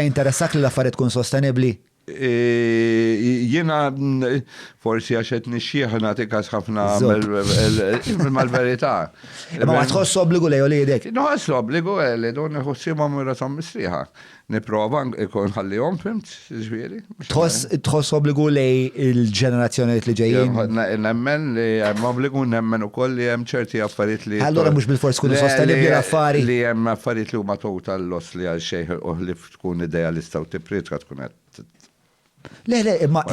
Interessak li l-affarijiet tkun sostenibbli? Jiena forsi għaxet nixxieħ nagħtikas ħafna mal-verità. Ma tħoss obbligu lej uliedek? Nħoss obbligu li don iħossibhom irasom mistrieħa. Nipprova ikun ħallihom fimt, ġifieri. Tħoss obbligu lej il-ġenerazzjonijiet li ġejjin? Nemmen li hemm obbligu nemmen ukoll li hemm ċerti affarijiet li. Allura mhux bil-fors tkunu sostenibbli l-affari. Li hemm affarijiet li huma total loss li għal xejn u li tkun idealista u tipritka tkun qed. Le, imma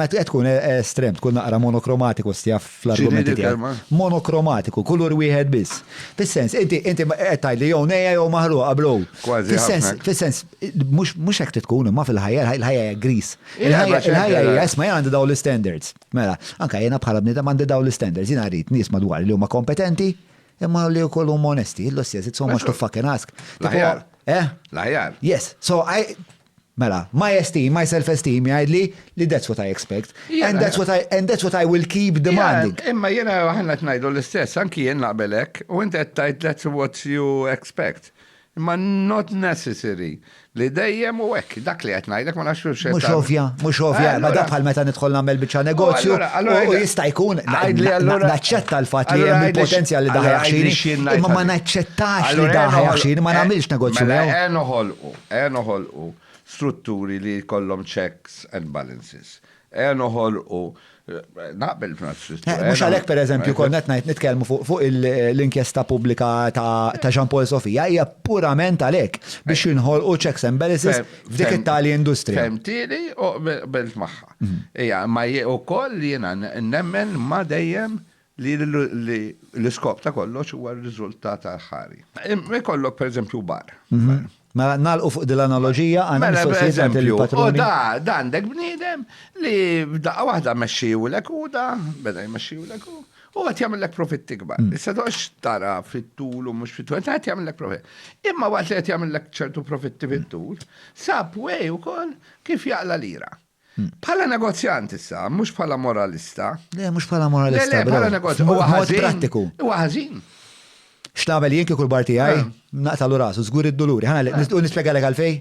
tkun estrem, tkun naqra monokromatiku stija fl-argumenti tiegħek. Monokromatiku, kulur wieħed biss. Fis-sens, inti qed tgħidli jew nejja jew maħruqa blow. Fis-sens, mhux hekk tkun, ma fil-ħajja, il-ħajja hija gris. Il-ħajja hija isma' jien għandi dawn l-standards. Mela, anke jiena bħala bniedem għandi dawn l-standards, jiena rrid nies madwar li huma kompetenti, imma li wkoll huma onesti. L-ossies, it's so much to fucking ask. L-ħjar. Yes, so Mela, my self-esteem jgħidli li that's what I expect. And that's what I will keep demanding. Imma jena ħanna tnajdu l-istess, anki jien naqbelek, u inti tajt that's what you expect. Imma not necessary. Li dejjem u hekk, dak li qed ngħidlek ma nafx xejn. Mhux ovvja, ma dak bħal meta nidħol nagħmel biċċa negozju u jista' jkun naċċetta l-fatt li hemm il-potenzjal li daħħa jaħxini, imma ma naċċettax li daħħa jaħxini, ma nagħmilx negozju. Mela noħolqu strutturi li kollhom checks and balances. Noħolqu naqbel mhux għalhekk pereżempju konna qed nitkellmu fuq l-inkjesta pubblika ta' Jean Paul Sofija hija purament għalhekk biex inħolqu checks and balances f'dik it-tali industrija. Fehmtieni u belt magħha. Hija ma wkoll jiena nemmen ma dejjem li l-iskop ta' kollox huwa r-riżultat aħħari. Ikollok pereżempju bar. Ma nalqu fuq dil-analogija għandna s-sosjiet il-patroni. Da għandek bniedem li f'daqqa waħda mexxiwlek u da beda jmexxiwlek u għat jagħmellek profitti kbar. Issa dox tara fit-tul u mhux fit-tul, qed jagħmellek profitt. Imma waqt li qed jagħmellek ċertu profitti fit-tul, sab way ukoll kif jaqla lira. Bħala negozjant issa, mhux bħala moralista. Le, mhux bħala moralista. Le, bħala negozjant. Huwa prattiku. Huwa ħażin. X'nagħmel jien kieku l-bar tiegħi naqtalu rasu żgur id-doluri. Ħana nispjegalek għalfejn?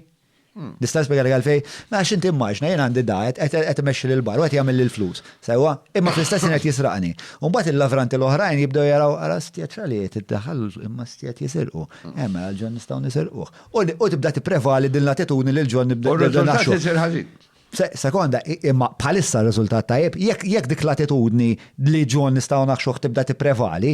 Nista' nispjegalek għalfejn? Għax inti immaġna jien għandi daħet qed imexxi lil-bar u qed jagħmel lill-flus. Sewwa, imma fl-istess qed jisraqni. U mbagħad il-lavranti l-oħrajn jibdew jaraw ara stjed xaliet iddaħħal imma stjed jisirqu. Mela l-ġon nistgħu nisirquh. U tibda tipprevali din l-attitudni lil ġon nibda naxxu. Sekonda, imma bħalissa r-riżultat tajjeb, jekk dik l-attitudni li ġon nistgħu naħxuh tibda tipprevali,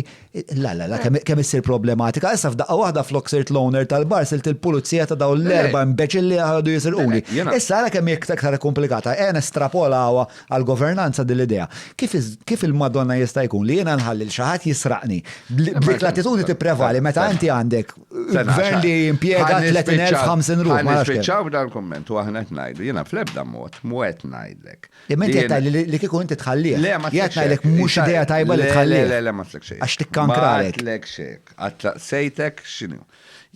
la kemm issir problematika. Issa f'daqqa waħda flok sirt l-owner tal-bar sirt il-pulizija ta' dawn l-erba' imbeċil li ħadu jisirquni. Issa ara kemm jekk aktar komplikata, nestrapolawha għall-governanza din l-idea. Kif il-Madonna jista' jkun li jiena nħalli xi ħadd jisraqni b'dik l-attitudni tipprevali meta inti għandek gvern li impjega 30,000 ruħ. Ma nispiċċaw b'dan il-kumment u aħna qed ngħidu jiena fl-ebda mod mwet ngħidlek. Imma inti qed li kieku inti tħallih. Jgħid ngħidlek mhux idea tajba li tħallih. Le ma tlek xejn. Għax tikkankralek. Ma tlek xejn. Sejtek x'inhu.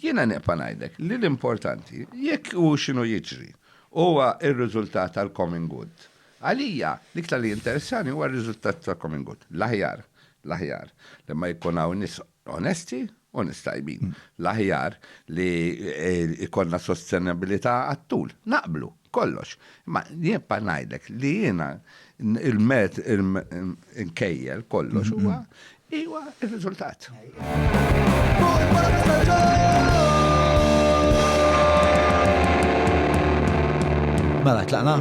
Jiena neqa' ngħidlek li l-importanti jekk hu x'inhu jiġri huwa r-riżultat tal-common good. Għalija l-iktar li interessani huwa r-riżultat tal-common good. L-aħjar li ma jkun hawn nies onesti u nistajbin. L-aħjar li ikonna sostenibilità għat-tul. Naqblu. Kollox. Ma jibqa' ngħidlek li jiena il-met nkejjel kollox huwa r-riżultat. Mela tlaqna.